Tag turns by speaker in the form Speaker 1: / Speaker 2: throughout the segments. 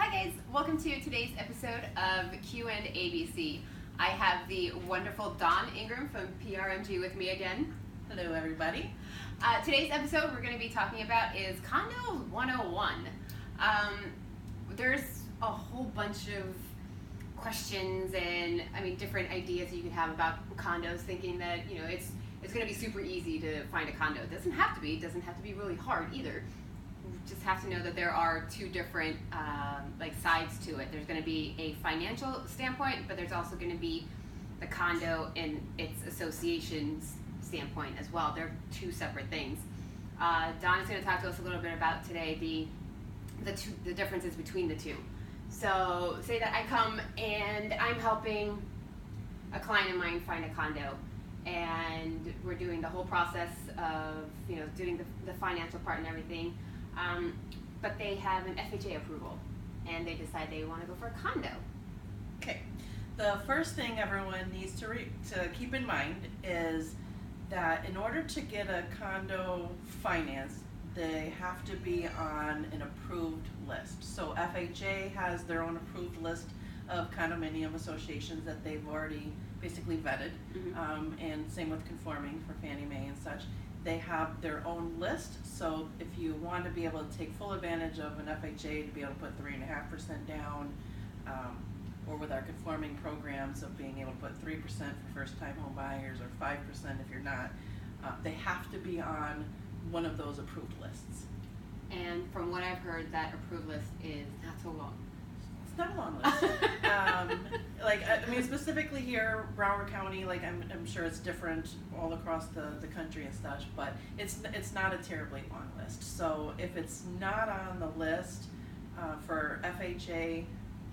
Speaker 1: Hi guys, welcome to today's episode of q&abc. I have the wonderful Dawn Ingram from PRMG with me again.
Speaker 2: Hello everybody.
Speaker 1: Today's episode we're going to be talking about is Condo 101. There's a whole bunch of questions and different ideas you can have about condos, thinking that it's going to be super easy to find a condo. It doesn't have to be. It doesn't have to be really hard either. You just have to know that there are two different sides to it. There's going to be a financial standpoint, but there's also going to be the condo and its association's standpoint as well. They're two separate things. Dawn is going to talk to us a little bit about today the differences between the two. So say that I come and I'm helping a client of mine find a condo, and we're doing the whole process of doing the financial part and everything, but they have an FHA approval and they decide they want to go for a condo.
Speaker 2: Okay, the first thing everyone needs to keep in mind is that in order to get a condo financed, they have to be on an approved list. So FHA has their own approved list of condominium associations that they've already basically vetted, and same with conforming for Fannie Mae and such. They have their own list, so if you want to be able to take full advantage of an FHA to be able to put 3.5% down, or with our conforming programs of being able to put 3% for first-time home buyers or 5% if you're not, they have to be on one of those approved lists.
Speaker 1: And from what I've heard, that approved list is not so long.
Speaker 2: It's not a long list. Specifically here, Broward County, I'm sure it's different all across the country and such, but it's not a terribly long list. So if it's not on the list for FHA,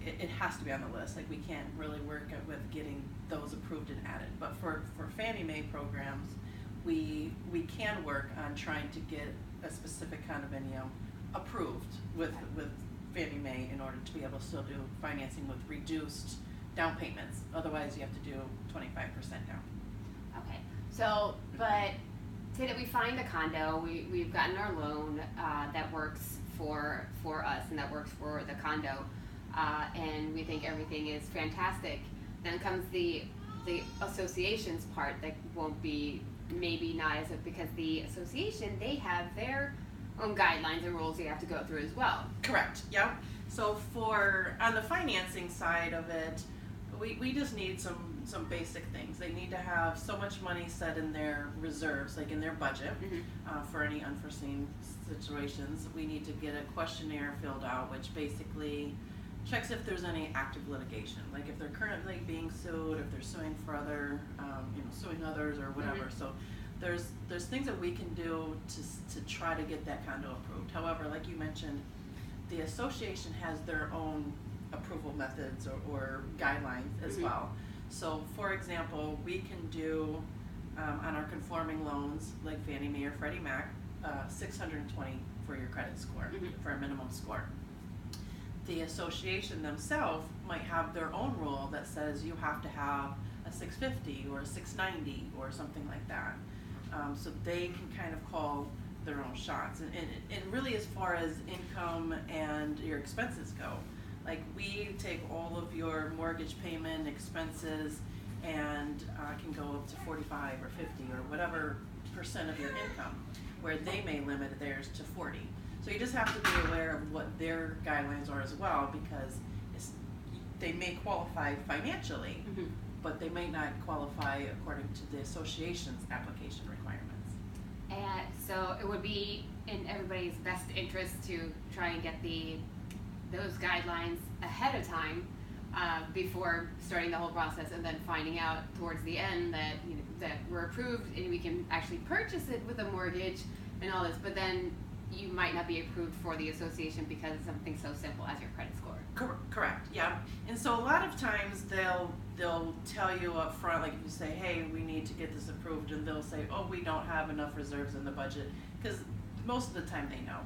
Speaker 2: it has to be on the list. We can't really work with getting those approved and added. But for Fannie Mae programs, we can work on trying to get a specific condominium approved with Fannie Mae in order to be able to still do financing with reduced down payments. Otherwise, you have to do 25% down.
Speaker 1: Okay, so, but say that we find a condo, we've gotten our loan that works for us and that works for the condo, and we think everything is fantastic. Then comes the association's part that won't be, maybe not as because the association, they have their own guidelines and rules you have to go through as well.
Speaker 2: Correct, yeah. So on the financing side of it, we just need some basic things. They need to have so much money set in their reserves, in their budget, for any unforeseen situations. We need to get a questionnaire filled out, which basically checks if there's any active litigation, if they're currently being sued, if they're suing for other, suing others or whatever. So there's things that we can do to try to get that condo approved. However, like you mentioned, the association has their own approval methods or guidelines as well. So for example, we can do on our conforming loans like Fannie Mae or Freddie Mac, 620 for your credit score, for a minimum score. The association themselves might have their own rule that says you have to have a 650 or a 690 or something like that. So they can kind of call their own shots. And really, as far as income and your expenses go, we take all of your mortgage payment expenses and can go up to 45 or 50 or whatever % of your income, where they may limit theirs to 40. So you just have to be aware of what their guidelines are as well, because they may qualify financially, but they may not qualify according to the association's application requirements.
Speaker 1: And so it would be in everybody's best interest to try and get those guidelines ahead of time, before starting the whole process, and then finding out towards the end that that we're approved and we can actually purchase it with a mortgage and all this, but then you might not be approved for the association because of something so simple as your credit score.
Speaker 2: Correct, yeah. And so a lot of times they'll tell you up front, if you say, hey, we need to get this approved, and they'll say, oh, we don't have enough reserves in the budget, because most of the time they know.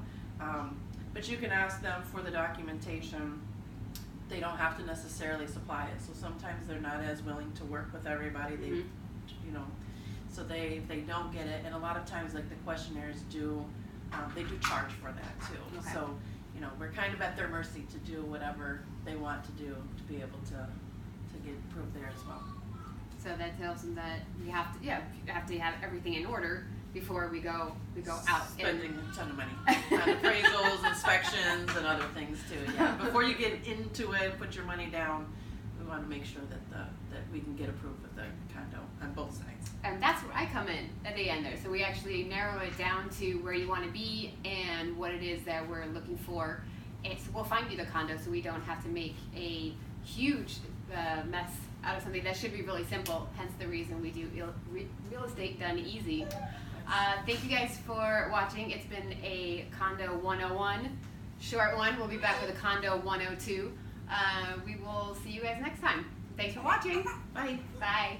Speaker 2: But you can ask them for the documentation. They don't have to necessarily supply it. So sometimes they're not as willing to work with everybody. They, so they don't get it. And a lot of times, the questionnaires they do charge for that too.
Speaker 1: Okay.
Speaker 2: So you know, we're kind of at their mercy to do whatever they want to do to be able to get approved there as well.
Speaker 1: So that tells them that you have to have everything in order before we go out
Speaker 2: Spending a ton of money on appraisals, inspections, and other things too. Yeah, before you get into it, put your money down. We want to make sure that we can get approved with the condo on both sides.
Speaker 1: And that's where I come in at the end there. So we actually narrow it down to where you want to be and what it is that we're looking for. We'll find you the condo so we don't have to make a huge mess out of something that should be really simple. Hence the reason we do real estate done easy. Thank you guys for watching. It's been a Condo 101 short one. We'll be back with a Condo 102. We will see you guys next time. Thanks for watching.
Speaker 2: Bye.
Speaker 1: Bye.